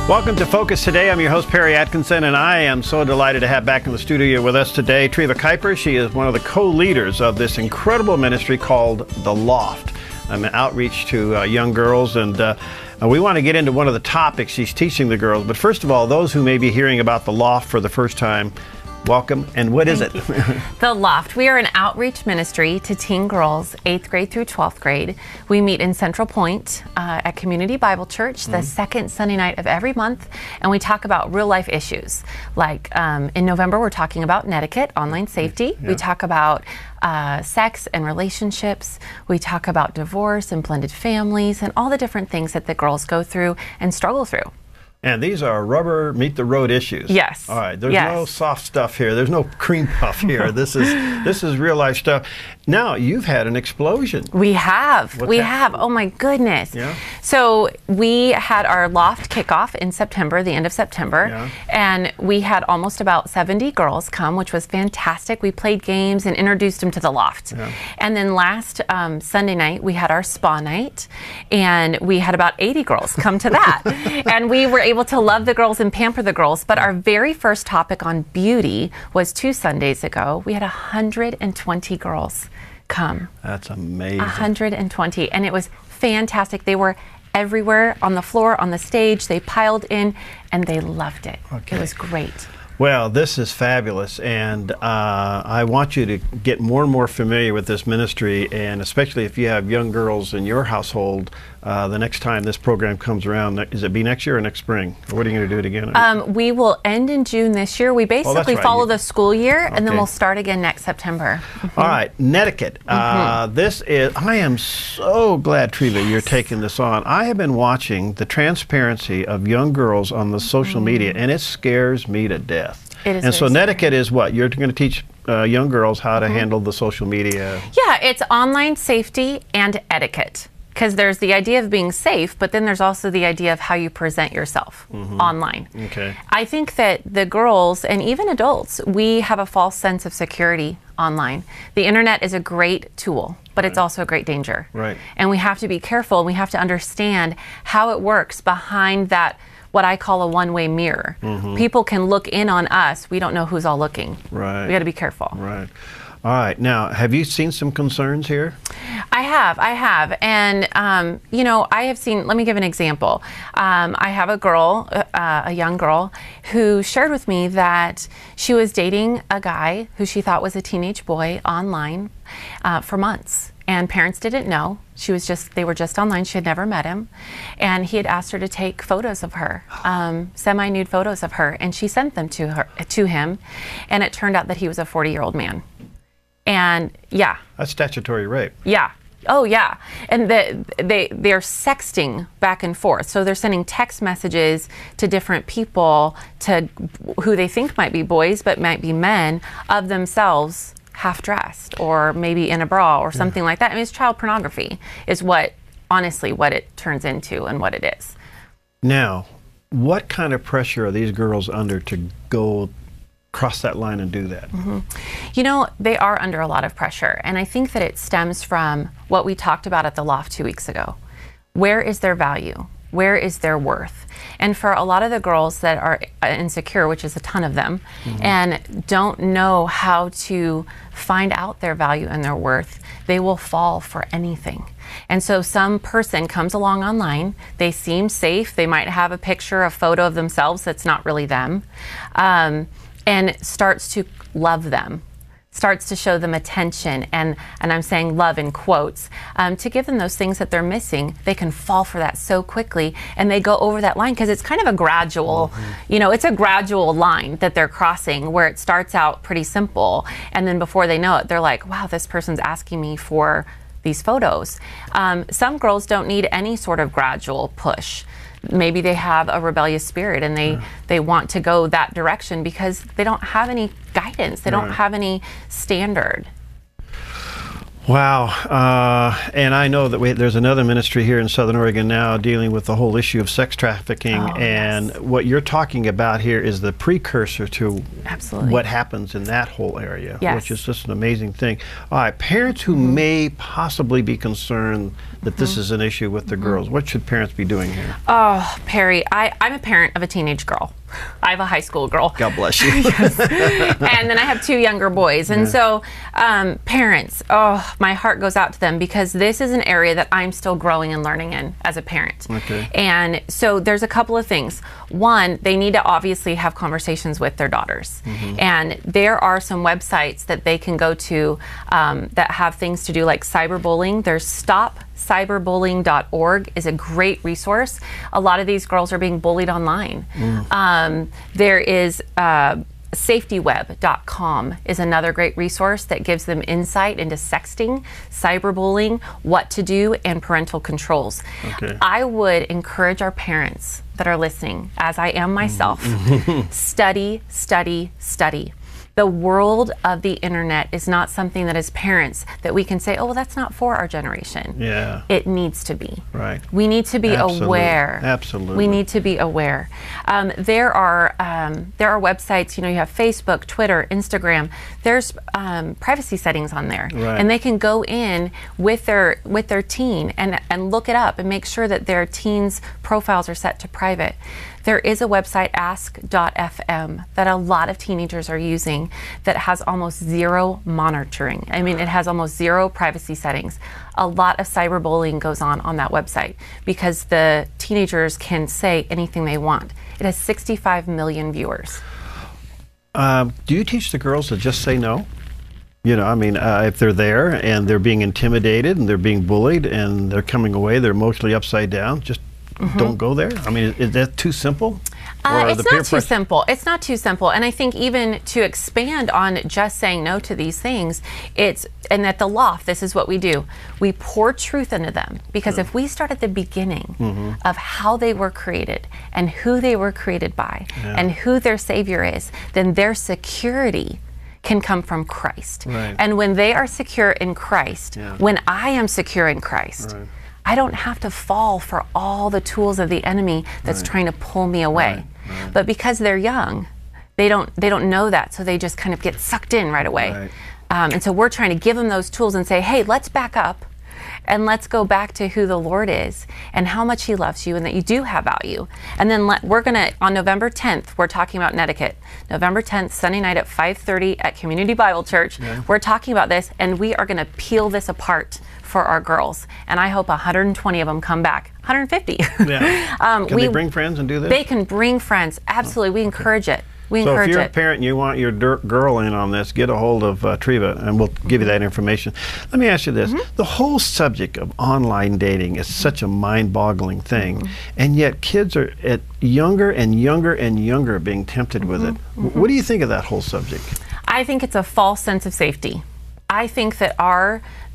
Welcome to Focus Today. I'm your host, Perry Atkinson, and I am so delighted to have back in the studio with us today Treva Kuyper. She is one of the co-leaders of this incredible ministry called the Loft, an outreach to young girls, and we want to get into one of the topics she's teaching the girls. But first of all, those who may be hearing about the Loft for the first time, welcome. And what is it? The Loft. We are an outreach ministry to teen girls, 8th grade through 12th grade. We meet in Central Point at Community Bible Church the second Sunday night of every month, and we talk about real life issues. Like in November, we're talking about etiquette, online safety. Yeah. We talk about sex and relationships. We talk about divorce and blended families and all the different things that the girls go through and struggle through. And these are rubber meet the road issues. Yes. All right. There's no soft stuff here. There's no cream puff here. This is real life stuff. Now you've had an explosion. We have. We have. Oh my goodness. Yeah. So we had our Loft kickoff in September, the end of September, and we had almost about 70 girls come, which was fantastic. We played games and introduced them to the Loft. Yeah. And then last Sunday night we had our spa night, and we had about 80 girls come to that, and we were able to love the girls and pamper the girls. But our very first topic on beauty was 2 Sundays ago. We had 120 girls come. That's amazing. 120, and it was fantastic. They were everywhere, on the floor, on the stage. They piled in, and they loved it. Okay. It was great. Well, this is fabulous, and I want you to get more and more familiar with this ministry, and especially if you have young girls in your household, the next time this program comes around. Is it be next year or next spring? Or what are you going to do it again? We will end in June this year. We basically follow the school year, and then we'll start again next September. All right, etiquette. I am so glad, Treva, you're taking this on. I have been watching the transparency of young girls on the social media, and it scares me to death. And so etiquette is what? You're going to teach young girls how to handle the social media? Yeah, it's online safety and etiquette. Because there's the idea of being safe, but then there's also the idea of how you present yourself online. Okay. I think that the girls, and even adults, we have a false sense of security online. The internet is a great tool, but it's also a great danger. Right. And we have to be careful. We have to understand how it works behind that, what I call a one-way mirror. People can look in on us. We don't know who's all looking. Right. We got to be careful. Right. All right. Now, have you seen some concerns here? I have. And, you know, I have seen, let me give an example. I have a girl, a young girl, who shared with me that she was dating a guy who she thought was a teenage boy online for months. And parents didn't know. They were just online. She had never met him. And he had asked her to take photos of her, semi-nude photos of her. And she sent them to him. And it turned out that he was a 40-year-old man. And yeah. That's statutory rape. Yeah. Oh yeah. And they're sexting back and forth. So they're sending text messages to different people, to who they think might be boys but might be men, of themselves half dressed or maybe in a bra or something like that. I mean, it's child pornography is honestly what it turns into and what it is. Now, what kind of pressure are these girls under to go cross that line and do that? You know, they are under a lot of pressure, and I think that it stems from what we talked about at the Loft 2 weeks ago. Where is their value? Where is their worth? And for a lot of the girls that are insecure, which is a ton of them, and don't know how to find out their value and their worth, they will fall for anything. And so some person comes along online, they seem safe, they might have a picture, a photo of themselves that's not really them, and starts to love them, starts to show them attention, and I'm saying love in quotes, to give them those things that they're missing. They can fall for that so quickly, and they go over that line because it's kind of a gradual, you know, it's a gradual line that they're crossing where it starts out pretty simple, and then before they know it, they're like, wow, this person's asking me for these photos. Some girls don't need any sort of gradual push. Maybe they have a rebellious spirit and they want to go that direction because they don't have any guidance. They don't have any standard. Wow. And I know that there's another ministry here in Southern Oregon now dealing with the whole issue of sex trafficking. And yes. What you're talking about here is the precursor to Absolutely. what happens in that whole area, Yes. which is just an amazing thing. All right, parents who may possibly be concerned that this is an issue with the girls, what should parents be doing here? Oh, Perry, I'm a parent of a teenage girl. I have a high school girl. God bless you. Yes. And then I have 2 younger boys. And so parents, my heart goes out to them because this is an area that I'm still growing and learning in as a parent. Okay. And so there's a couple of things. One, they need to obviously have conversations with their daughters. And there are some websites that they can go to that have things to do like cyberbullying. There's stopcyberbullying.org is a great resource. A lot of these girls are being bullied online. There is safetyweb.com is another great resource that gives them insight into sexting, cyberbullying, what to do, and parental controls. Okay. I would encourage our parents that are listening, as I am myself, study, study, study. The world of the internet is not something that as parents that we can say, oh, well, that's not for our generation. Yeah. It needs to be. Right. We need to be aware. Absolutely. We need to be aware. There are websites, you have Facebook, Twitter, Instagram. There's privacy settings on there. Right. And they can go in with their teen and look it up and make sure that their teen's profiles are set to private. There is a website, ask.fm, that a lot of teenagers are using that has almost zero monitoring. I mean, it has almost zero privacy settings. A lot of cyberbullying goes on that website because the teenagers can say anything they want. It has 65 million viewers. Do you teach the girls to just say no? If they're there and they're being intimidated and they're being bullied and they're coming away, they're emotionally upside down, just don't go there? I mean, is that too simple? It's not too simple. It's not too simple. And I think even to expand on just saying no to these things, and at the Loft, this is what we do. We pour truth into them. Because if we start at the beginning of how they were created and who they were created by and who their Savior is, then their security can come from Christ. Right. And when they are secure in Christ, when I am secure in Christ, I don't have to fall for all the tools of the enemy that's trying to pull me away. But because they're young, they don't know that, so they just kind of get sucked in right away. And so we're trying to give them those tools and say, hey, let's back up and let's go back to who the Lord is and how much He loves you and that you do have value. And then we're going to, on November 10th, we're talking about etiquette. November 10th, Sunday night at 5:30 at Community Bible Church. We're talking about this, and we are going to peel this apart for our girls. And I hope 120 of them come back. 150. Can they bring friends and do this? They can bring friends. Absolutely. We encourage it. So if you're a parent and you want your girl in on this, get a hold of Treva and we'll give you that information. Let me ask you this. The whole subject of online dating is such a mind-boggling thing, and yet kids are at younger and younger and younger being tempted with it. What do you think of that whole subject? I think it's a false sense of safety. I think that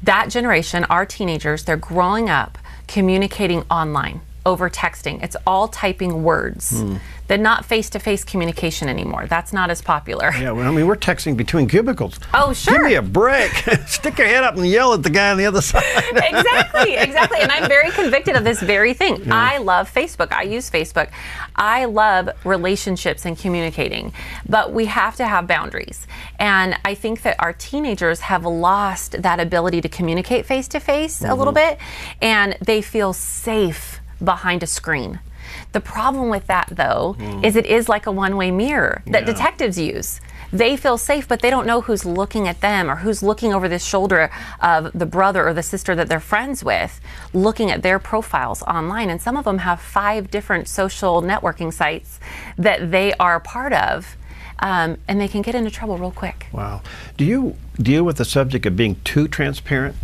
that generation, our teenagers, they're growing up communicating online over texting. It's all typing words. They're not face-to-face communication anymore. That's not as popular. Yeah, well, I mean, we're texting between cubicles. Oh, sure. Give me a break. Stick your head up and yell at the guy on the other side. Exactly. And I'm very convicted of this very thing. I love Facebook. I use Facebook. I love relationships and communicating, but we have to have boundaries. And I think that our teenagers have lost that ability to communicate face-to-face a little bit, and they feel safe behind a screen. The problem with that, though, is it is like a one-way mirror that detectives use. They feel safe, but they don't know who's looking at them or who's looking over the shoulder of the brother or the sister that they're friends with, looking at their profiles online. And some of them have 5 different social networking sites that they are part of, and they can get into trouble real quick. Wow. Do you deal with the subject of being too transparent?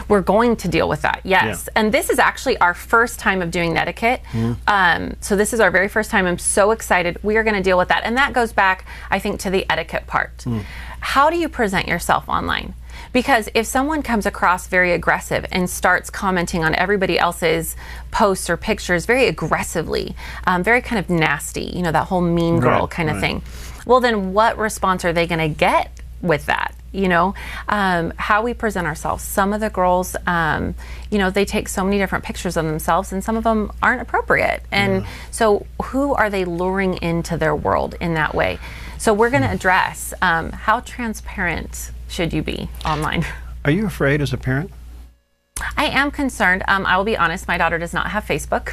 We're going to deal with that, yes. And this is actually our first time of doing etiquette. So this is our very first time. I'm so excited. We are going to deal with that. And that goes back, I think, to the etiquette part. How do you present yourself online? Because if someone comes across very aggressive and starts commenting on everybody else's posts or pictures very aggressively, very kind of nasty, that whole mean girl kind of thing, well, then what response are they going to get with that. You know, how we present ourselves. Some of the girls, you know, they take so many different pictures of themselves, and some of them aren't appropriate. And so who are they luring into their world in that way? So we're going to address how transparent should you be online. Are you afraid as a parent? I am concerned. I will be honest, my daughter does not have Facebook.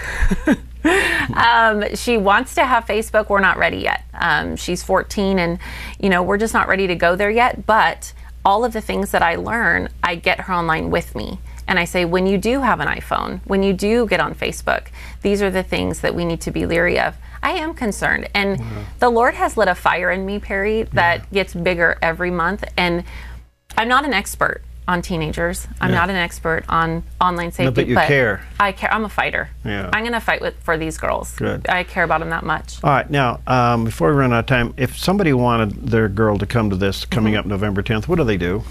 She wants to have Facebook. We're not ready yet. She's 14, and you know, we're just not ready to go there yet. But all of the things that I learn, I get her online with me. And I say, when you do have an iPhone, when you do get on Facebook, these are the things that we need to be leery of. I am concerned. And the Lord has lit a fire in me, Perry, that gets bigger every month. And I'm not an expert on teenagers. I'm not an expert on online safety. No, but you care. I care. I'm a fighter. Yeah. I'm going to fight for these girls. Good. I care about them that much. All right. Now, before we run out of time, if somebody wanted their girl to come to this coming up November 10th, what do they do?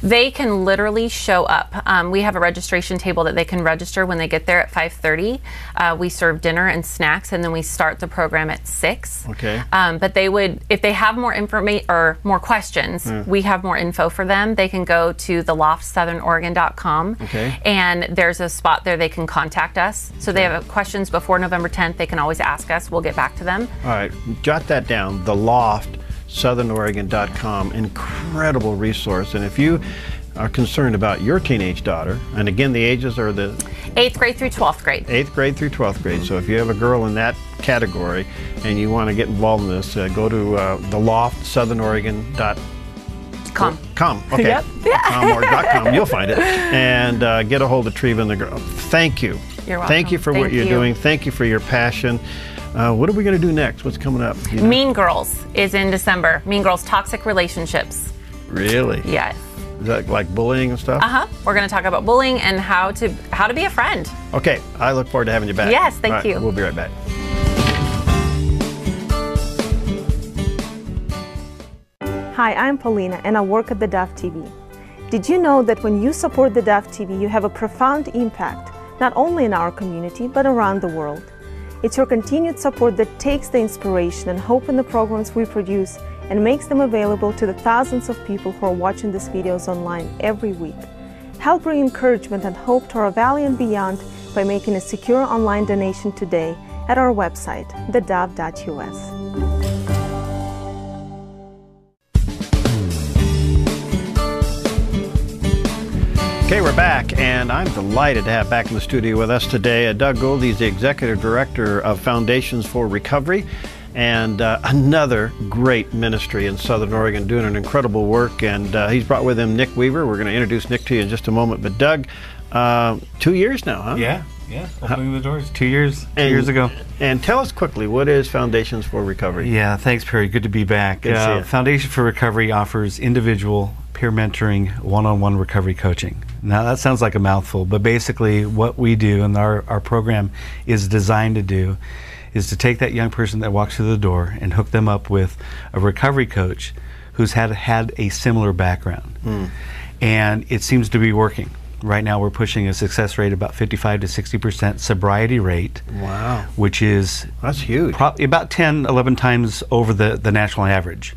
They can literally show up. We have a registration table that they can register when they get there at 5:30. We serve dinner and snacks, and then we start the program at 6. Okay. But they would, if they have more information or more questions, we have more info for them. They can go to the Loft, southernoregon.com. Okay. And there's a spot there they can contact us. So they have questions before November 10th. They can always ask us. We'll get back to them. All right. Jot that down. The Loft, southernoregon.com. Incredible resource. And if you are concerned about your teenage daughter, and again, the ages are the 8th grade through 12th grade. 8th grade through 12th grade. So if you have a girl in that category and you want to get involved in this, go to the Loft, southernoregon.com. Okay. Yep. .com or .com. You'll find it. And get a hold of Treva and the girl. Thank you. You're welcome. Thank you for what you're doing. Thank you for your passion. What are we going to do next? What's coming up? You know? Mean Girls is in December. Mean Girls, Toxic Relationships. Really? Yes. Is that like bullying and stuff? We're going to talk about bullying and how to be a friend. Okay. I look forward to having you back. Yes, thank you. We'll be right back. Hi, I'm Paulina, and I work at theDove TV. Did you know that when you support theDove TV, you have a profound impact, not only in our community, but around the world? It's your continued support that takes the inspiration and hope in the programs we produce and makes them available to the thousands of people who are watching these videos online every week. Help bring encouragement and hope to our valley and beyond by making a secure online donation today at our website, thedove.us. Okay, we're back, and I'm delighted to have back in the studio with us today Doug Gould. He's the Executive Director of Foundations for Recovery, and another great ministry in Southern Oregon doing an incredible work. And he's brought with him Nick Weaver. We're going to introduce Nick to you in just a moment. But Doug, 2 years now, huh? Yeah, opening the doors 2 years, 2 years ago. And tell us quickly, what is Foundations for Recovery? Yeah, thanks, Perry. Good to be back. Good to see you. Foundation for Recovery offers individual, peer mentoring, one-on-one recovery coaching. Now, that sounds like a mouthful, but basically what we do and our program is designed to do is to take that young person that walks through the door and hook them up with a recovery coach who's had a similar background. And it seems to be working. Right now we're pushing a success rate about 55 to 60% sobriety rate. Wow. Which is that's huge. About 10, 11 times over the national average.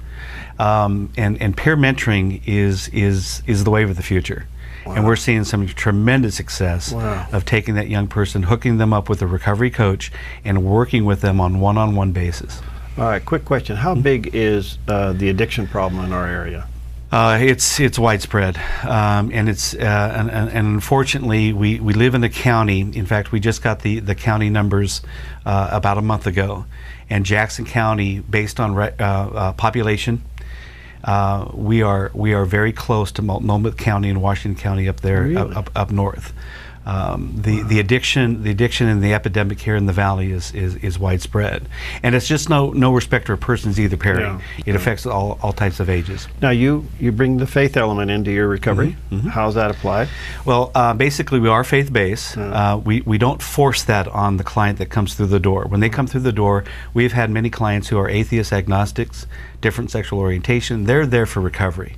And peer mentoring is the wave of the future. Wow. And we're seeing some tremendous success of taking that young person, hooking them up with a recovery coach, and working with them on one-on-one basis. All right, quick question. How big is the addiction problem in our area? It's widespread, and it's and unfortunately we live in the county. In fact, we just got the county numbers about a month ago, and Jackson County, based on population, we are very close to Multnomah County and Washington County up there. Really? up north. The addiction and the epidemic here in the valley is widespread, and it's just no respecter of persons either, Perry. Yeah. It affects all types of ages. Now you bring the faith element into your recovery. How's that applied? Well, basically we are faith-based. We don't force that on the client that comes through the door. When they come through the door, we've had many clients who are atheists, agnostics, different sexual orientation. They're there for recovery.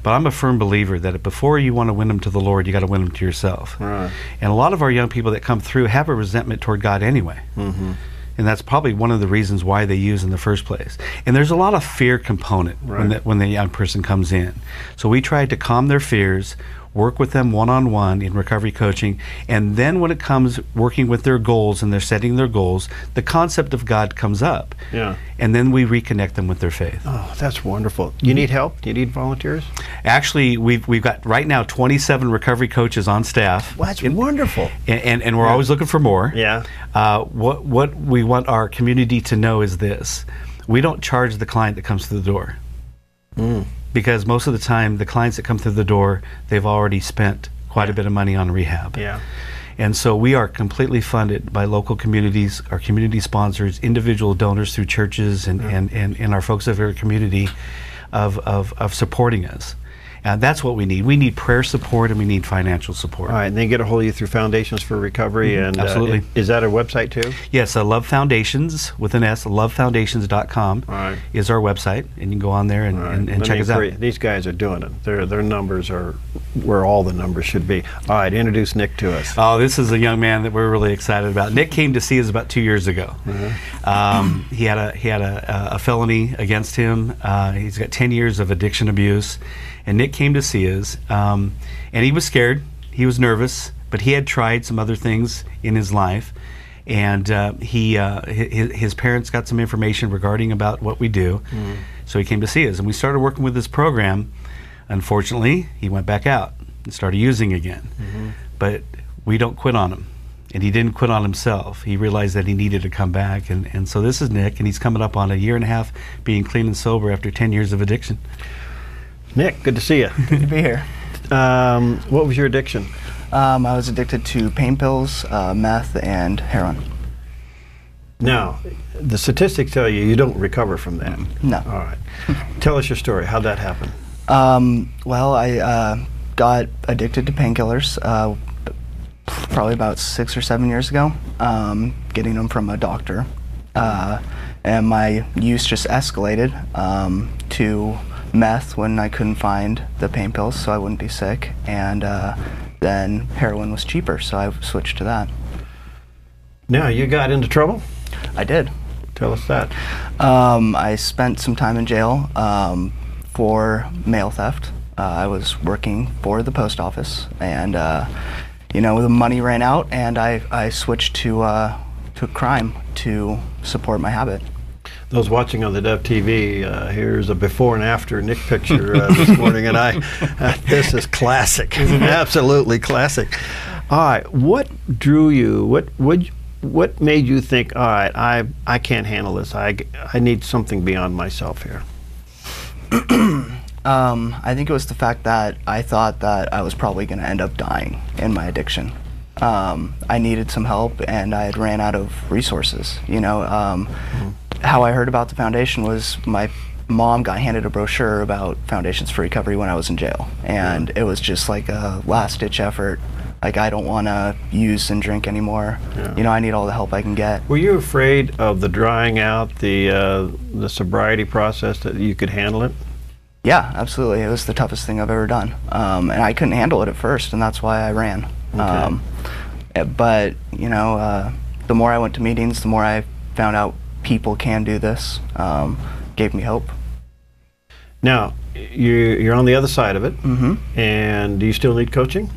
But I'm a firm believer that before you want to win them to the Lord, you got to win them to yourself. Right. And a lot of our young people that come through have a resentment toward God anyway. And that's probably one of the reasons why they use in the first place. And there's a lot of fear component when the young person comes in. So we try to calm their fears, work with them one-on-one in recovery coaching, and then when it comes working with their goals and they're setting their goals, the concept of God comes up. Yeah. And then we reconnect them with their faith. Oh, that's wonderful. You need help? Do you need volunteers? Actually, we've got right now 27 recovery coaches on staff. Well, that's wonderful. And we're always looking for more. Yeah. What we want our community to know is this: we don't charge the client that comes through the door. Because most of the time, the clients that come through the door, they've already spent quite a bit of money on rehab. Yeah. And so we are completely funded by local communities, our community sponsors, individual donors through churches, and our folks of our community of supporting us. And that's what we need. We need prayer support and we need financial support. All right, and they get a hold of you through Foundations for Recovery. And absolutely. Is that a website too? Yes, Love Foundations with an S, lovefoundations.com is our website, and you can go on there and check us out. These guys are doing it. Their numbers are where all the numbers should be. All right, introduce Nick to us. Oh, this is a young man that we're really excited about. Nick came to see us about 2 years ago. He had a felony against him. He's got 10 years of addiction abuse. And Nick came to see us, and he was scared, he was nervous, but he had tried some other things in his life, and his parents got some information regarding about what we do, so he came to see us, and we started working with this program. Unfortunately, he went back out and started using again, but we don't quit on him, and he didn't quit on himself. He realized that he needed to come back, and so this is Nick, and he's coming up on 1.5 years being clean and sober after 10 years of addiction. Nick, good to see you. Good to be here. What was your addiction? I was addicted to pain pills, meth, and heroin. Now, the statistics tell you don't recover from that. No. All right. Tell us your story. How'd that happen? Well, I got addicted to painkillers probably about 6 or 7 years ago, getting them from a doctor. And my use just escalated to meth when I couldn't find the pain pills so I wouldn't be sick, and then heroin was cheaper, so I switched to that. Now, you got into trouble? I did. Tell us that. I spent some time in jail for mail theft. I was working for the post office, and you know, the money ran out, and I switched to crime to support my habit. Those watching on the Dove TV, here's a before and after Nick picture this morning, and this is classic, absolutely classic. All right, what drew you? What made you think, all right, I can't handle this. I need something beyond myself here. I think it was the fact that I thought that I was probably going to end up dying in my addiction. I needed some help, and I had ran out of resources. You know. How I heard about the foundation was my mom got handed a brochure about Foundations for Recovery when I was in jail, and it was just like a last-ditch effort. Like, I don't want to use and drink anymore. You know, I need all the help I can get. Were you afraid of the drying out, the sobriety process, that you could handle it? Yeah, absolutely. It was the toughest thing I've ever done, and I couldn't handle it at first, and that's why I ran. But you know, the more I went to meetings, the more I found out people can do this. Gave me hope. Now, you're on the other side of it, and do you still need coaching?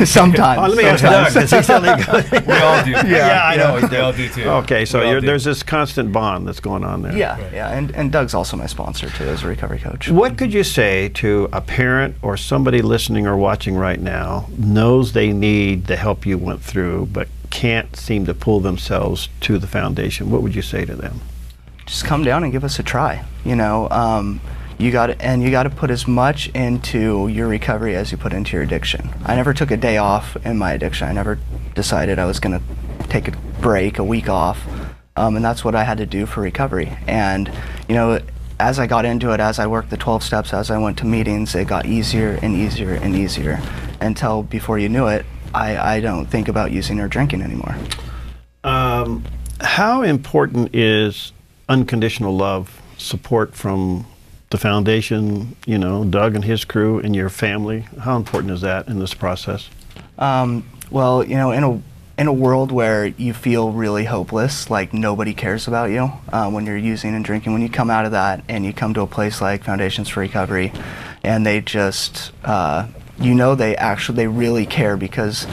Sometimes. Let me ask Doug. Does he still need coaching? We all do. Yeah, I know. We all do too. Okay, so there's this constant bond that's going on there. Yeah, and Doug's also my sponsor too, as a recovery coach. What could you say to a parent or somebody listening or watching right now knows they need the help you went through, but can't seem to pull themselves to the foundation? What would you say to them? Just come down and give us a try. You know, you got to put as much into your recovery as you put into your addiction. I never took a day off in my addiction. I never decided I was going to take a break, a week off, and that's what I had to do for recovery. And you know, as I got into it, as I worked the 12 steps, as I went to meetings, it got easier and easier and easier, until before you knew it, I don't think about using or drinking anymore. How important is unconditional love, support from the foundation, you know, Doug and his crew and your family? How important is that in this process? Well, you know, in a world where you feel really hopeless, like nobody cares about you when you're using and drinking, when you come out of that and you come to a place like Foundations for Recovery, and they just, you know, they really care because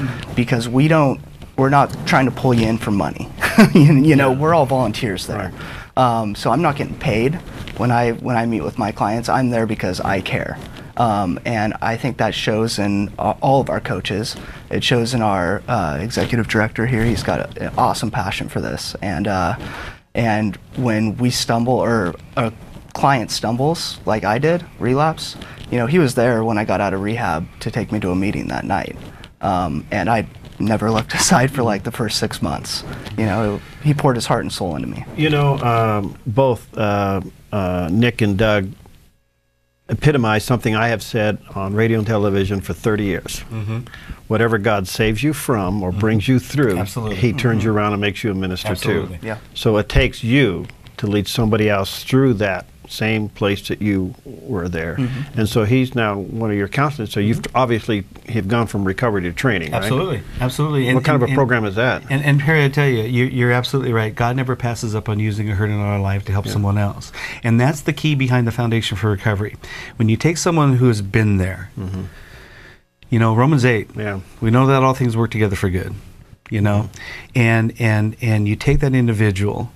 we're not trying to pull you in for money. you know, we're all volunteers there. Right. So I'm not getting paid when I meet with my clients. I'm there because I care. And I think that shows in all of our coaches. It shows in our executive director here. He's got an awesome passion for this. And when we stumble, or a client stumbles, like I did, relapse, you know, he was there when I got out of rehab to take me to a meeting that night. And I never left his side for like the first 6 months. You know, he poured his heart and soul into me. You know, both Nick and Doug epitomize something I have said on radio and television for 30 years. Whatever God saves you from or brings you through, He turns you around and makes you a minister too. Yeah. So it takes you to lead somebody else through that same place that you were there. And so he's now one of your counselors. So you've obviously have gone from recovery to training, right? Absolutely. What kind of a program is that? And Perry, I tell you, you're absolutely right. God never passes up on using a hurt in our life to help someone else. And that's the key behind the Foundation for Recovery. When you take someone who has been there, you know, Romans 8, we know that all things work together for good, you know, and you take that individual,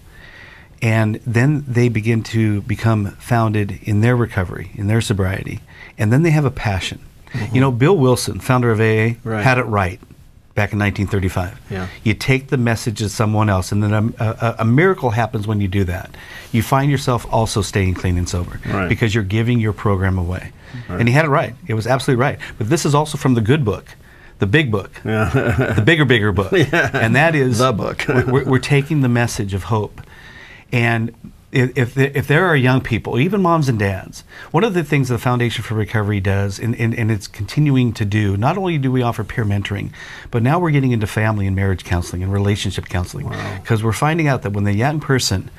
and then they begin to become founded in their recovery, in their sobriety, and then they have a passion. You know, Bill Wilson, founder of AA, had it right back in 1935. You take the message of someone else, and then a miracle happens when you do that. You find yourself also staying clean and sober because you're giving your program away. And he had it right. It was absolutely right. But this is also from the good book, the big book, the bigger book. And that is the book. we're taking the message of hope. And if there are young people, even moms and dads, one of the things the Foundation for Recovery does, and it's continuing to do, not only do we offer peer mentoring, but now we're getting into family and marriage counseling and relationship counseling. Because we're finding out that when the young person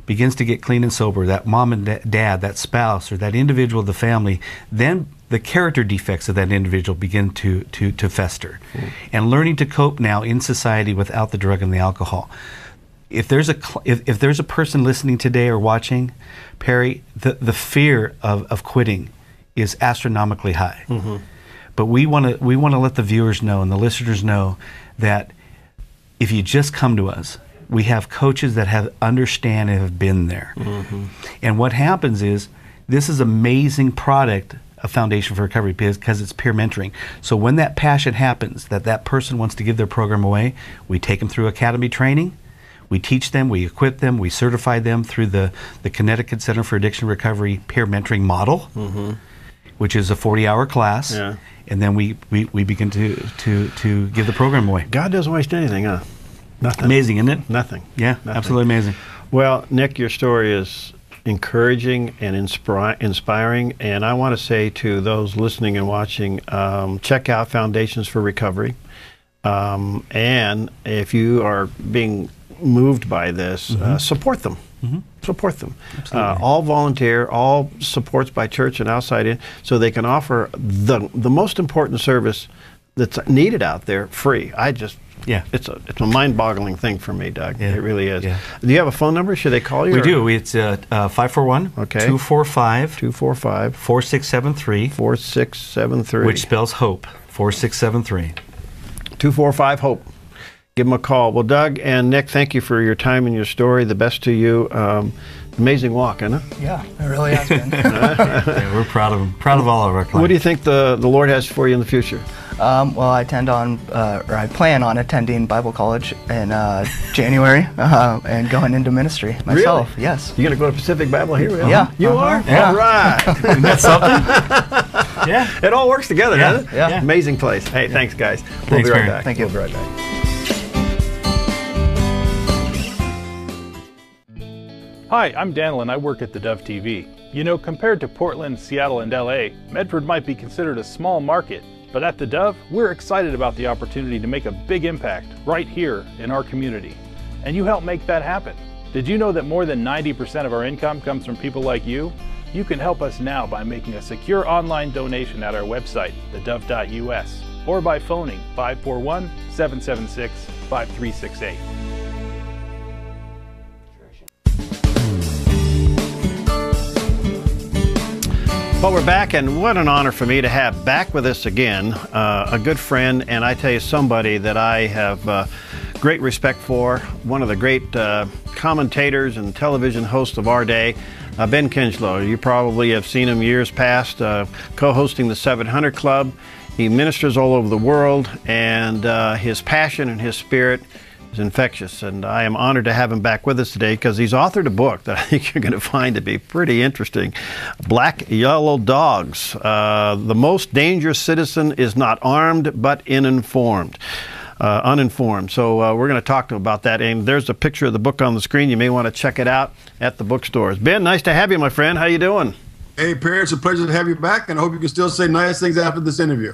begins to get clean and sober, that mom and dad, that spouse, or that individual of the family, then the character defects of that individual begin to fester. And learning to cope now in society without the drug and the alcohol. If there's a person listening today or watching, Perry, the fear of quitting is astronomically high. But we want to let the viewers know and the listeners know that if you just come to us, we have coaches that understand and have been there. And what happens is, this is amazing product of Foundation for Recovery because it's peer mentoring. So when that passion happens, that person wants to give their program away, we take them through academy training. We teach them, we equip them, we certify them through the Connecticut Center for Addiction Recovery peer mentoring model, which is a 40-hour class, and then we begin to give the program away. God doesn't waste anything, huh? Nothing. Amazing, isn't it? Nothing. Yeah, Nothing. Absolutely amazing. Well, Nick, your story is encouraging and inspiring, and I want to say to those listening and watching, check out Foundations for Recovery, and if you are being moved by this, support them. Support them. All volunteer, all supports by church and outside in, so they can offer the most important service that's needed out there free. It's a mind-boggling thing for me, Doug. It really is. Do you have a phone number? Should they call you? We do. It's 541-245-4673. 4673. Which spells hope. 4673. 245-HOPE. Give them a call. Well, Doug and Nick, thank you for your time and your story. The best to you. Amazing walk, isn't it? Yeah, it really has been. We're proud of them. Proud of all of our clients. What do you think the Lord has for you in the future? Well, I plan on attending Bible college in January and going into ministry myself. Really? Yes. You're going to go to Pacific Bible here? Yeah. You are? Yeah. All right. Isn't that something? Yeah. It all works together, doesn't it? Yeah. Amazing place. Hey, thanks, guys. We'll Thanks, be right Mary. back. Thank you. We'll be right back. Hi, I'm Daniel and I work at theDove TV. You know, compared to Portland, Seattle, and LA, Medford might be considered a small market, but at theDove, we're excited about the opportunity to make a big impact right here in our community. And you help make that happen. Did you know that more than 90% of our income comes from people like you? You can help us now by making a secure online donation at our website, thedove.us. or by phoning 541-776-5368. Well, we're back, and what an honor for me to have back with us again a good friend, and I tell you, somebody that I have great respect for, one of the great commentators and television hosts of our day, Ben Kinchlow. You probably have seen him years past, co-hosting the 700 Club. He ministers all over the world, and his passion and his spirit is infectious, and I am honored to have him back with us today because he's authored a book that I think you're going to find to be pretty interesting. Black Yellowdogs. The most dangerous citizen is not armed but uninformed. So we're going to talk to him about that, and there's a picture of the book on the screen. You may want to check it out at the bookstores. Ben, nice to have you, my friend. How you doing? Hey, Perry, it's a pleasure to have you back, and I hope you can still say nice things after this interview.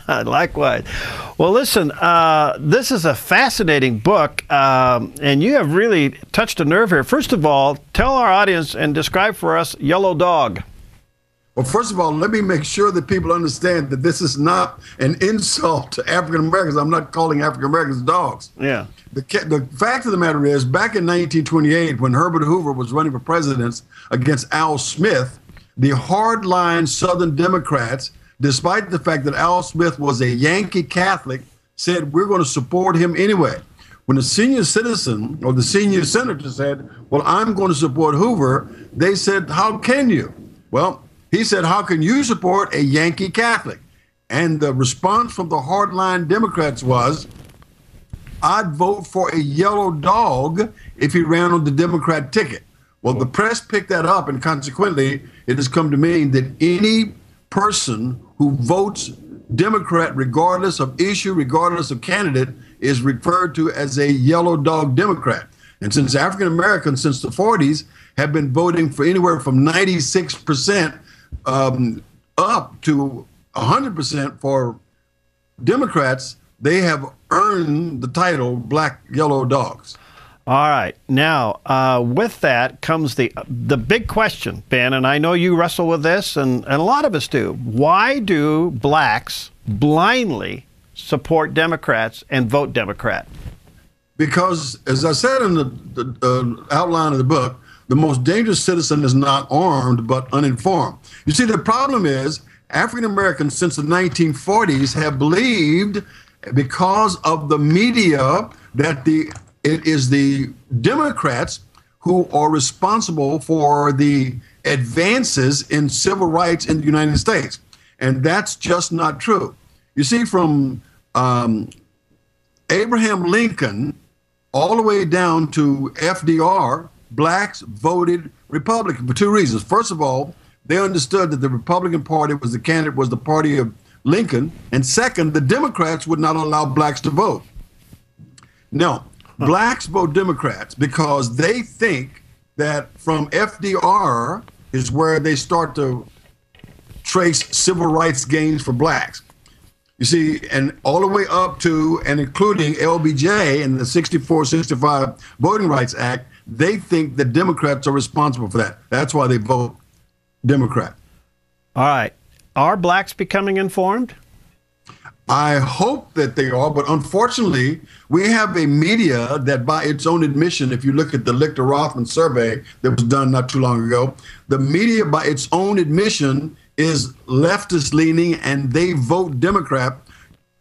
Likewise. Well, listen, this is a fascinating book, and you have really touched a nerve here. First of all, tell our audience and describe for us Yellow Dog. Well, first of all, let me make sure that people understand that this is not an insult to African Americans. I'm not calling African Americans dogs. Yeah. The fact of the matter is, back in 1928, when Herbert Hoover was running for president against Al Smith, the hardline Southern Democrats, despite the fact that Al Smith was a Yankee Catholic, said, we're going to support him anyway. When the senior citizen or the senior senator said, well, I'm going to support Hoover, they said, how can you? Well, he said, how can you support a Yankee Catholic? And the response from the hardline Democrats was, I'd vote for a yellow dog if he ran on the Democrat ticket. Well, the press picked that up, and consequently, it has come to mean that any person who votes Democrat, regardless of issue, regardless of candidate, is referred to as a yellow dog Democrat. And since African Americans, since the 40s, have been voting for anywhere from 96% up to 100% for Democrats, they have earned the title Black Yellow Dogs. All right. Now, with that comes the big question, Ben, and I know you wrestle with this, and a lot of us do. Why do blacks blindly support Democrats and vote Democrat? Because, as I said in the outline of the book, the most dangerous citizen is not armed but uninformed. You see, the problem is African Americans since the 1940s have believed, because of the media, that it is the Democrats who are responsible for the advances in civil rights in the United States. And that's just not true. You see, from Abraham Lincoln all the way down to FDR, blacks voted Republican for two reasons. First of all, they understood that the Republican Party was the party of Lincoln. And second, the Democrats would not allow blacks to vote. No, blacks vote Democrats because they think that from FDR is where they start to trace civil rights gains for blacks. You see, and all the way up to and including LBJ and the 64-65 Voting Rights Act, they think that Democrats are responsible for that. That's why they vote Democrat. All right. Are blacks becoming informed? I hope that they are, but unfortunately, we have a media that, by its own admission, if you look at the Lichter-Rothman survey that was done not too long ago, the media, by its own admission, is leftist-leaning, and they vote Democrat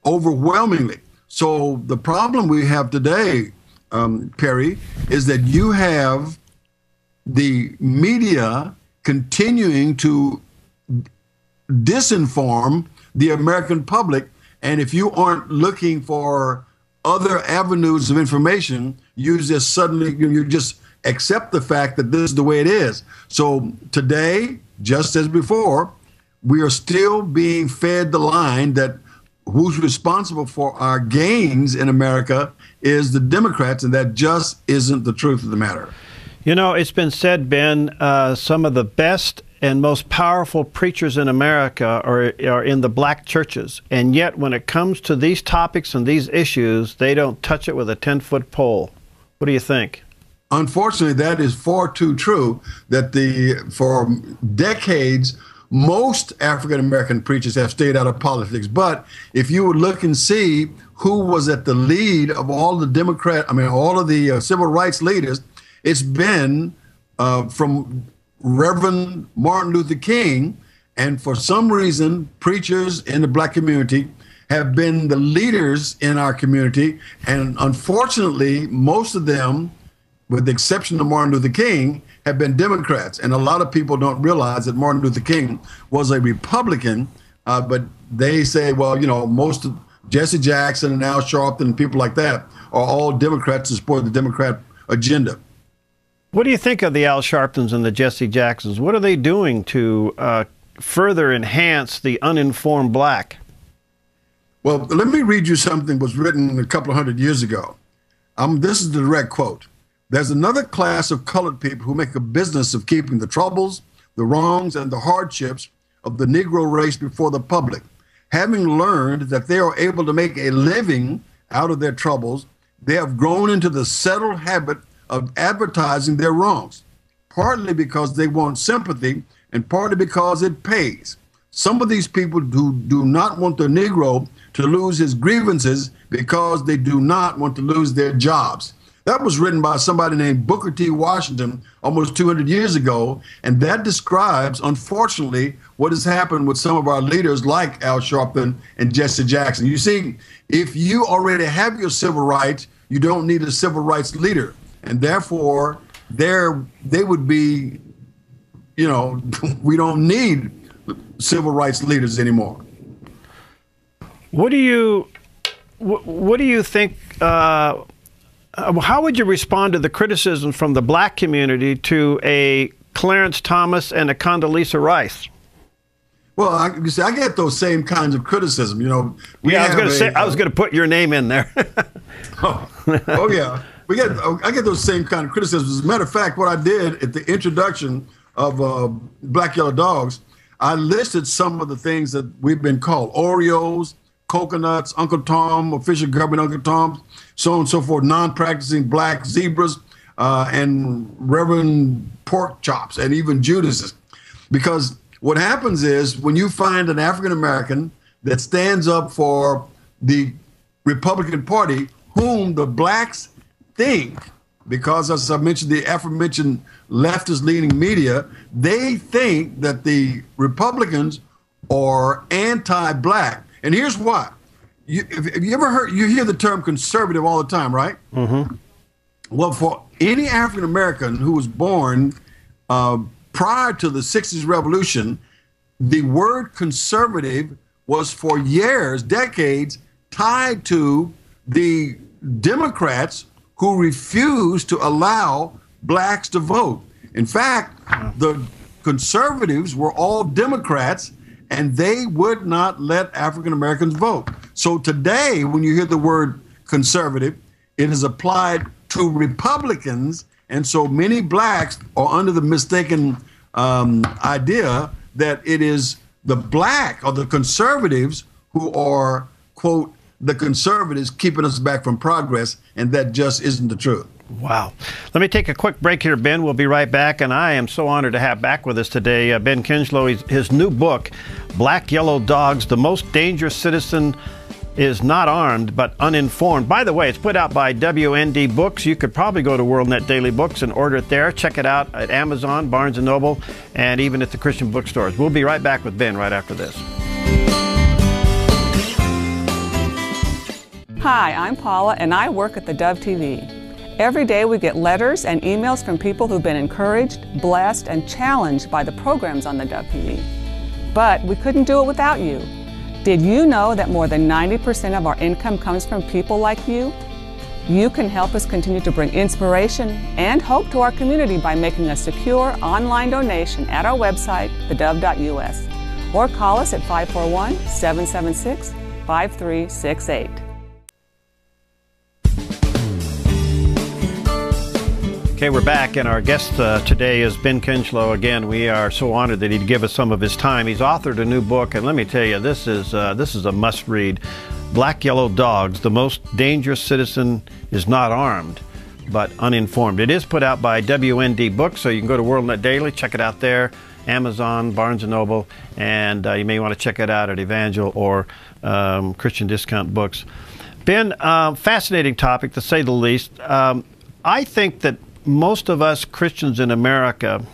overwhelmingly. So the problem we have today, Perry, is that you have the media continuing to disinform the American public. And if you aren't looking for other avenues of information, you just suddenly, you just accept the fact that this is the way it is. So today, just as before, we are still being fed the line that who's responsible for our gains in America is the Democrats, and that just isn't the truth of the matter. You know, it's been said, Ben, some of the best and most powerful preachers in America are in the black churches. And yet, when it comes to these topics and these issues, they don't touch it with a 10-foot pole. What do you think? Unfortunately, that is far too true, that for decades, most African American preachers have stayed out of politics. But if you would look and see who was at the lead of all the all of the civil rights leaders, it's been from Reverend Martin Luther King. And for some reason, preachers in the black community have been the leaders in our community. And unfortunately, most of them, with the exception of Martin Luther King, have been Democrats. And a lot of people don't realize that Martin Luther King was a Republican, but they say, well, you know, most of Jesse Jackson and Al Sharpton and people like that are all Democrats who support the Democrat agenda. What do you think of the Al Sharptons and the Jesse Jacksons? What are they doing to further enhance the uninformed black? Well, let me read you something that was written a couple of hundred years ago. This is the direct quote. There's another class of colored people who make a business of keeping the troubles, the wrongs, and the hardships of the Negro race before the public. Having learned that they are able to make a living out of their troubles, they have grown into the settled habit of advertising their wrongs, partly because they want sympathy and partly because it pays. Some of these people do not want the Negro to lose his grievances because they do not want to lose their jobs. That was written by somebody named Booker T. Washington almost 200 years ago, and that describes, unfortunately, what has happened with some of our leaders like Al Sharpton and Jesse Jackson. You see, if you already have your civil rights, you don't need a civil rights leader, and therefore they would be, you know, we don't need civil rights leaders anymore. What do you think? How would you respond to the criticism from the black community to a Clarence Thomas and a Condoleezza Rice? Well, I get those same kinds of criticism. You know, I was going to put your name in there. oh yeah, I get those same kind of criticisms. As a matter of fact, what I did at the introduction of Black Yellowdogs, I listed some of the things that we've been called: Oreos, coconuts, Uncle Tom, official government Uncle Toms, so on and so forth, non-practicing black zebras, and Reverend pork chops, and even Judases. Because what happens is when you find an African American that stands up for the Republican Party, whom the blacks think, because as I mentioned, the aforementioned leftist leaning media, they think that the Republicans are anti-black. And here's why. Have you ever heard, you hear the term conservative all the time, right? Mm-hmm. Well, for any African American who was born prior to the 60s revolution, the word conservative was for years, decades, tied to the Democrats who refused to allow blacks to vote. In fact, the conservatives were all Democrats, and they would not let African Americans vote. So today, when you hear the word conservative, it is applied to Republicans, and so many blacks are under the mistaken idea that it is the black or the conservatives who are, quote, the conservatives keeping us back from progress, and that just isn't the truth. Wow. Let me take a quick break here, Ben. We'll be right back, and I am so honored to have back with us today Ben Kinchlow. His new book, Black Yellowdogs, The Most Dangerous Citizen is Not Armed but Uninformed. By the way, it's put out by WND Books. You could probably go to WorldNet Daily Books and order it there. Check it out at Amazon, Barnes & Noble, and even at the Christian bookstores. We'll be right back with Ben right after this. Hi, I'm Paula, and I work at theDove TV. Every day we get letters and emails from people who've been encouraged, blessed, and challenged by the programs on theDove TV. But we couldn't do it without you. Did you know that more than 90% of our income comes from people like you? You can help us continue to bring inspiration and hope to our community by making a secure online donation at our website, thedove.us, or call us at 541-776-5368. Okay, we're back, and our guest today is Ben Kinchlow. Again, we are so honored that he'd give us some of his time. He's authored a new book, and let me tell you, this is a must-read. Black Yellowdogs, The Most Dangerous Citizen is Not Armed but Uninformed. It is put out by WND Books, so you can go to WorldNet Daily, check it out there, Amazon, Barnes & Noble, and you may want to check it out at Evangel or Christian Discount Books. Ben, fascinating topic to say the least. I think that most of us Christians in America,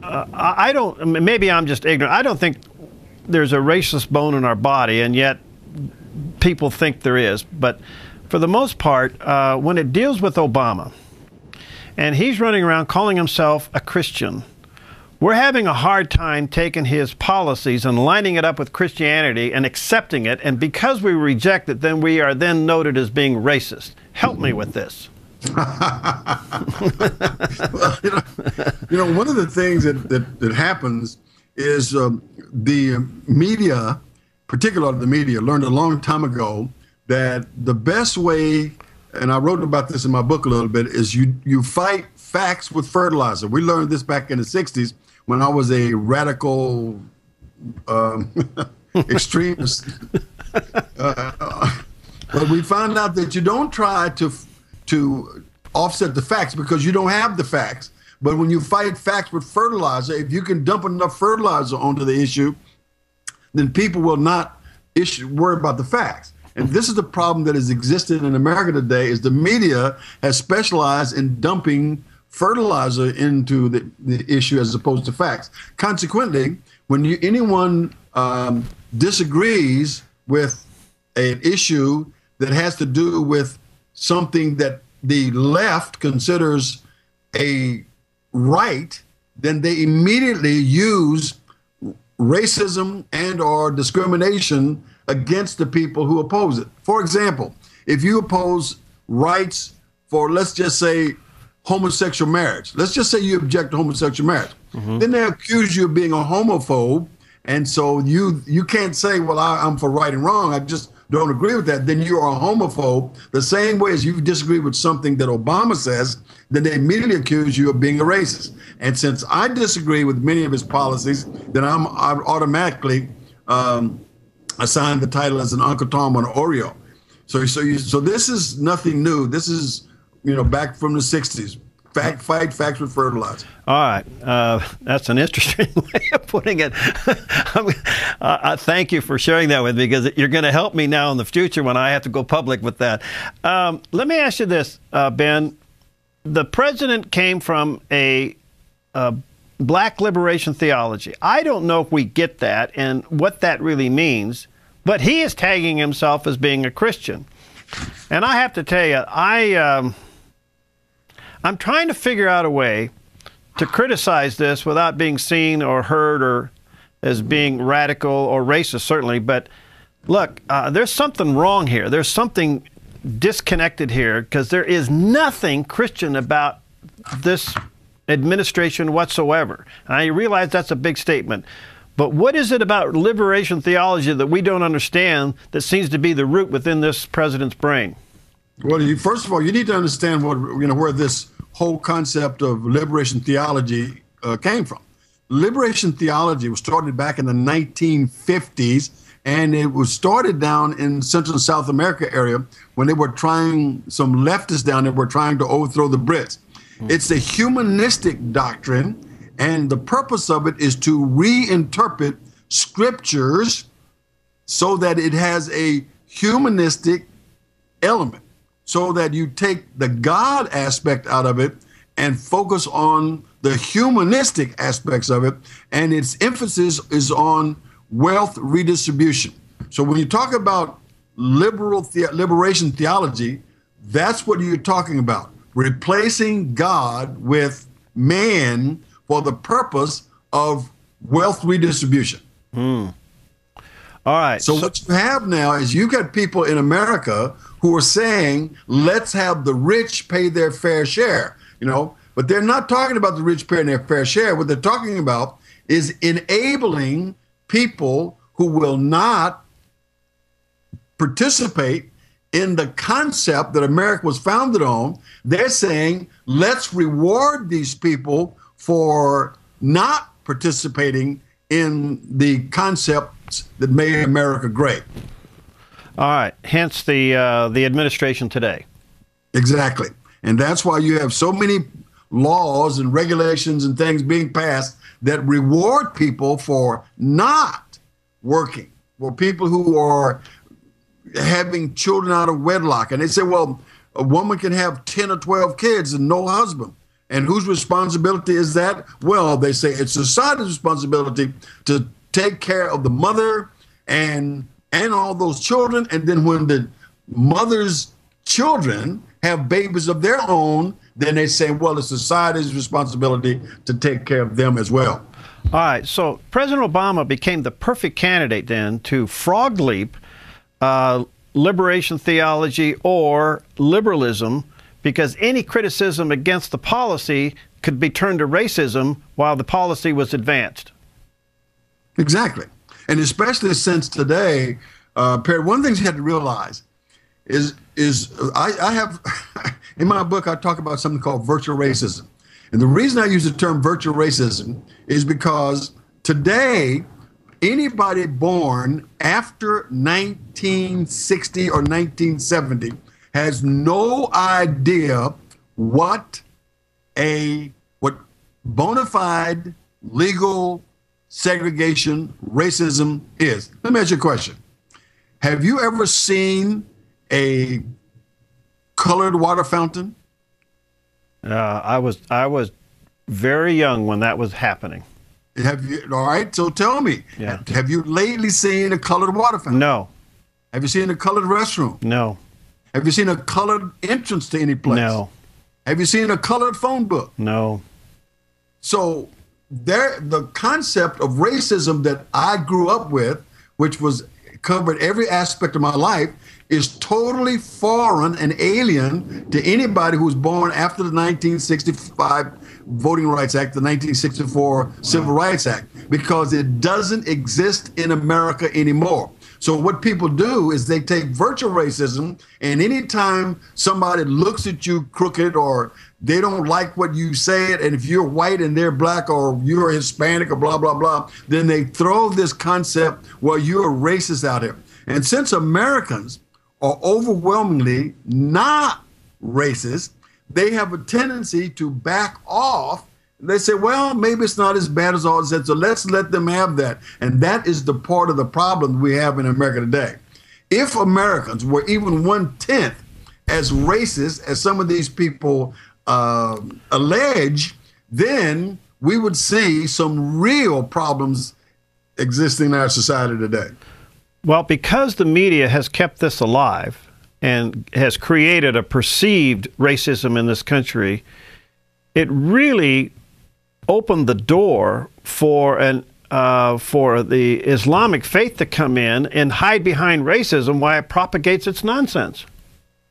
maybe I'm just ignorant, I don't think there's a racist bone in our body, and yet people think there is. But for the most part, when it deals with Obama, and he's running around calling himself a Christian, we're having a hard time taking his policies and lining it up with Christianity and accepting it. And because we reject it, then we are then noted as being racist. Help me with this. Well, one of the things that happens is the media, particularly the media, learned a long time ago that the best way, and I wrote about this in my book a little bit, is you fight facts with fertilizer. We learned this back in the 60s when I was a radical extremist. But we found out that you don't try to offset the facts because you don't have the facts. But when you fight facts with fertilizer, if you can dump enough fertilizer onto the issue, then people will not worry about the facts. And this is the problem that has existed in America today, is the media has specialized in dumping fertilizer into the issue as opposed to facts. Consequently, when anyone disagrees with an issue that has to do with something that the left considers a right, then they immediately use racism and or discrimination against the people who oppose it. For example, if you oppose rights for, let's just say, homosexual marriage, let's just say you object to homosexual marriage, then they accuse you of being a homophobe, and so you can't say, well, I'm for right and wrong, I just don't agree with that. Then you are a homophobe. The same way as you disagree with something that Obama says, then they immediately accuse you of being a racist. And since I disagree with many of his policies, then I'm automatically assigned the title as an Uncle Tom on Oreo. So this is nothing new. This is, back from the 60s. Fight facts with fertilizer. All right. That's an interesting way of putting it. Thank you for sharing that with me, because you're going to help me now in the future when I have to go public with that. Let me ask you this, Ben. The president came from a black liberation theology. I don't know if we get that and what that really means, but he is tagging himself as being a Christian. And I have to tell you, I'm trying to figure out a way to criticize this without being seen or heard or as being radical or racist, certainly. But look, there's something wrong here. There's something disconnected here, because there is nothing Christian about this administration whatsoever. And I realize that's a big statement. But what is it about liberation theology that we don't understand that seems to be the root within this president's brain? Well, first of all, you need to understand where this whole concept of liberation theology came from. Liberation theology was started back in the 1950s, and it was started down in Central and South America area when they were some leftists down there were trying to overthrow the Brits. It's a humanistic doctrine, and the purpose of it is to reinterpret scriptures so that it has a humanistic element, so that you take the God aspect out of it and focus on the humanistic aspects of it, and its emphasis is on wealth redistribution. So when you talk about liberation theology, that's what you're talking about, replacing God with man for the purpose of wealth redistribution. All right. So what you have now is you got people in America who are saying, let's have the rich pay their fair share, but they're not talking about the rich paying their fair share. What they're talking about is enabling people who will not participate in the concept that America was founded on. They're saying, let's reward these people for not participating in the concepts that made America great. All right. Hence the administration today. Exactly. And that's why you have so many laws and regulations and things being passed that reward people for not working, for people who are having children out of wedlock. And they say, well, a woman can have 10 or 12 kids and no husband. And whose responsibility is that? Well, they say it's society's responsibility to take care of the mother and all those children. And then when the mother's children have babies of their own, then they say, well, it's society's responsibility to take care of them as well. All right, so President Obama became the perfect candidate then to frog leap liberation theology or liberalism, because any criticism against the policy could be turned to racism while the policy was advanced. Exactly. And especially since today, Perry, one of the things you have to realize is I have, in my book, I talk about something called virtual racism. And the reason I use the term virtual racism is because today, anybody born after 1960 or 1970 has no idea what bona fide legal segregation, racism is. Let me ask you a question. Have you ever seen a colored water fountain? I was very young when that was happening. Have you? All right. So tell me, have you lately seen a colored water fountain? No. Have you seen a colored restroom? No. Have you seen a colored entrance to any place? No. Have you seen a colored phone book? No. So the concept of racism that I grew up with, which was covered every aspect of my life, is totally foreign and alien to anybody who was born after the 1965 Voting Rights Act, the 1964 Civil Rights Act, because it doesn't exist in America anymore. So what people do is they take virtual racism, and anytime somebody looks at you crooked or they don't like what you said, and if you're white and they're black or you're Hispanic or blah, blah, blah, then they throw this concept, well, you're a racist out here. And since Americans are overwhelmingly not racist, they have a tendency to back off. They say, well, maybe it's not as bad as all it said, so let's let them have that. And that is the part of the problem we have in America today. If Americans were even 1/10 as racist as some of these people allege, then we would see some real problems existing in our society today. Well, because the media has kept this alive and has created a perceived racism in this country, it really opened the door for the Islamic faith to come in and hide behind racism while it propagates its nonsense.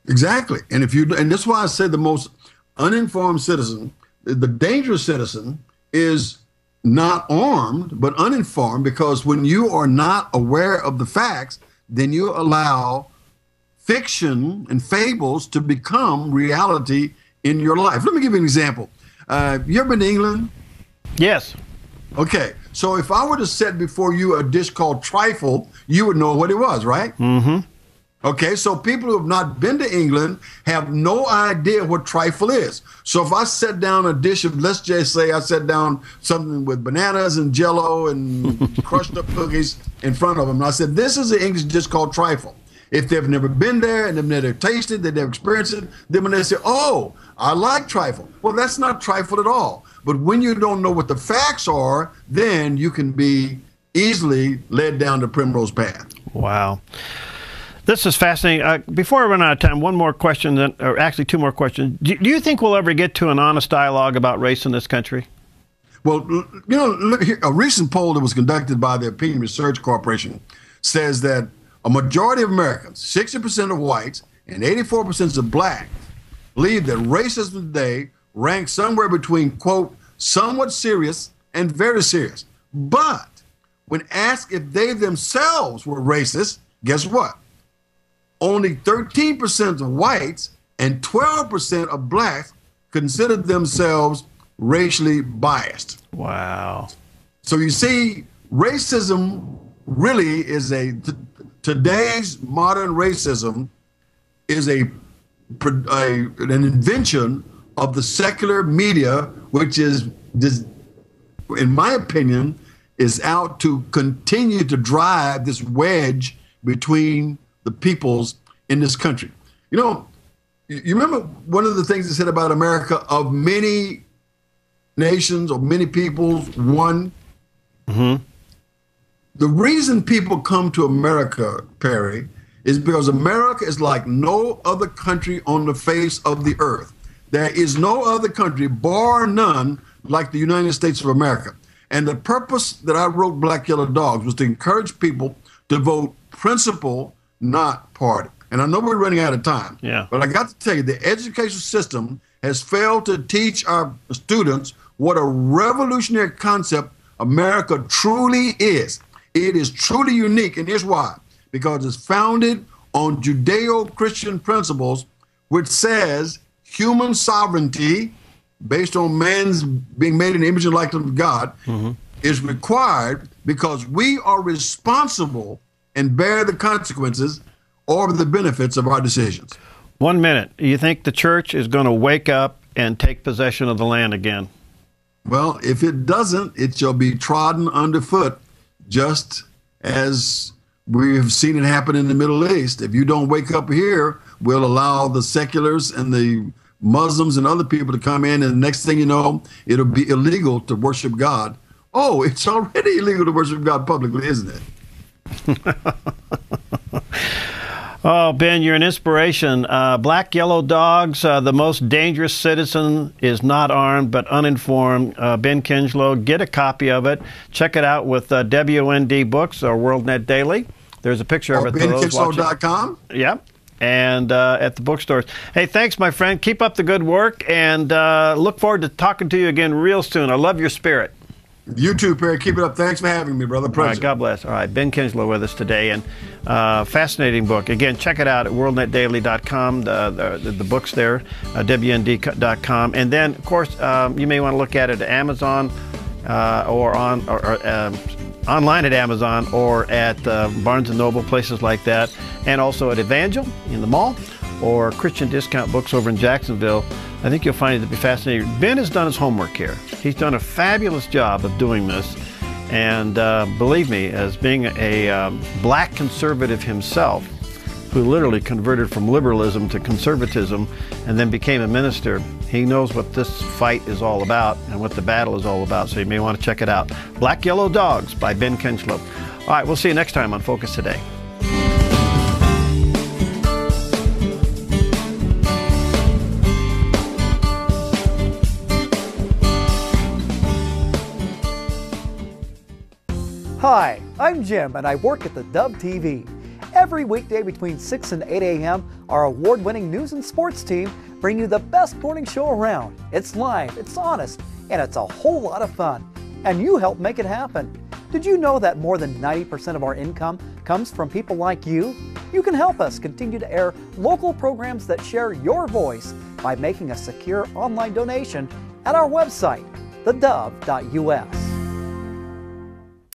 Exactly. And that's why I say the most uninformed citizen, the dangerous citizen, is not armed, but uninformed, because when you are not aware of the facts, then you allow fiction and fables to become reality in your life. Let me give you an example. You ever been to England? Yes. Okay. So if I were to set before you a dish called trifle, you would know what it was, right? Mm-hmm. Okay, so people who have not been to England have no idea what trifle is. So if I set down a dish of, let's just say I set down something with bananas and jello and crushed up cookies in front of them, and I said, this is an English dish called trifle. If they've never been there and they've never tasted, they've never experienced it, then when they say, oh, I like trifle. Well, that's not trifle at all. But when you don't know what the facts are, then you can be easily led down the primrose path. Wow. This is fascinating. Before I run out of time, one more question, or actually two more questions. Do you think we'll ever get to an honest dialogue about race in this country? Well, you know, look here, a recent poll that was conducted by the Opinion Research Corporation says that a majority of Americans, 60% of whites and 84% of blacks, believe that racism today ranks somewhere between, quote, somewhat serious and very serious. But when asked if they themselves were racist, guess what? Only 13% of whites and 12% of blacks considered themselves racially biased. Wow. So you see, racism really is today's modern racism is an invention of the secular media, which is, in my opinion, is out to continue to drive this wedge between the peoples in this country. You know, you remember one of the things they said about America, of many nations or many peoples, one? Mm-hmm. The reason people come to America, Perry, is because America is like no other country on the face of the earth. There is no other country, bar none, like the United States of America. And the purpose that I wrote Black Yellowdogs was to encourage people to vote principle, not party. And I know we're running out of time, but I got to tell you, the education system has failed to teach our students what a revolutionary concept America truly is. It is truly unique, and here's why. Because it's founded on Judeo-Christian principles, which says human sovereignty, based on man's being made in the image and likeness of God, is required because we are responsible and bear the consequences or the benefits of our decisions. 1 minute. You think the church is going to wake up and take possession of the land again? Well, if it doesn't, it shall be trodden underfoot, just as we have seen it happen in the Middle East. If you don't wake up here, we'll allow the seculars and the Muslims and other people to come in, and the next thing you know, it'll be illegal to worship God. Oh, it's already illegal to worship God publicly, isn't it? Oh, Ben, you're an inspiration. Black Yellowdogs, the most dangerous citizen is not armed but uninformed. Ben Kinchlow, get a copy of it. Check it out with WND Books or WorldNet Daily. There's a picture of it. BenKinchlow.com? Yep. And at the bookstores. Hey, thanks, my friend. Keep up the good work, and look forward to talking to you again real soon. I love your spirit. You too, Perry. Keep it up. Thanks for having me, brother. All right, God bless. All right, Ben Kinchlow with us today, and fascinating book. Again, check it out at worldnetdaily.com, the book's there, WND.com. And then, of course, you may want to look at it at Amazon or online at Amazon or at Barnes & Noble, places like that, and also at Evangel in the mall or Christian Discount Books over in Jacksonville. I think you'll find it to be fascinating. Ben has done his homework here. He's done a fabulous job of doing this. And believe me, as being a black conservative himself, who literally converted from liberalism to conservatism and then became a minister, he knows what this fight is all about and what the battle is all about. So you may want to check it out. Black Yellowdogs by Ben Kinchlow. All right, we'll see you next time on Focus Today. Hi, I'm Jim and I work at theDove TV. Every weekday between 6 and 8 a.m., our award-winning news and sports team bring you the best morning show around. It's live, it's honest, and it's a whole lot of fun. And you help make it happen. Did you know that more than 90% of our income comes from people like you? You can help us continue to air local programs that share your voice by making a secure online donation at our website, thedove.us.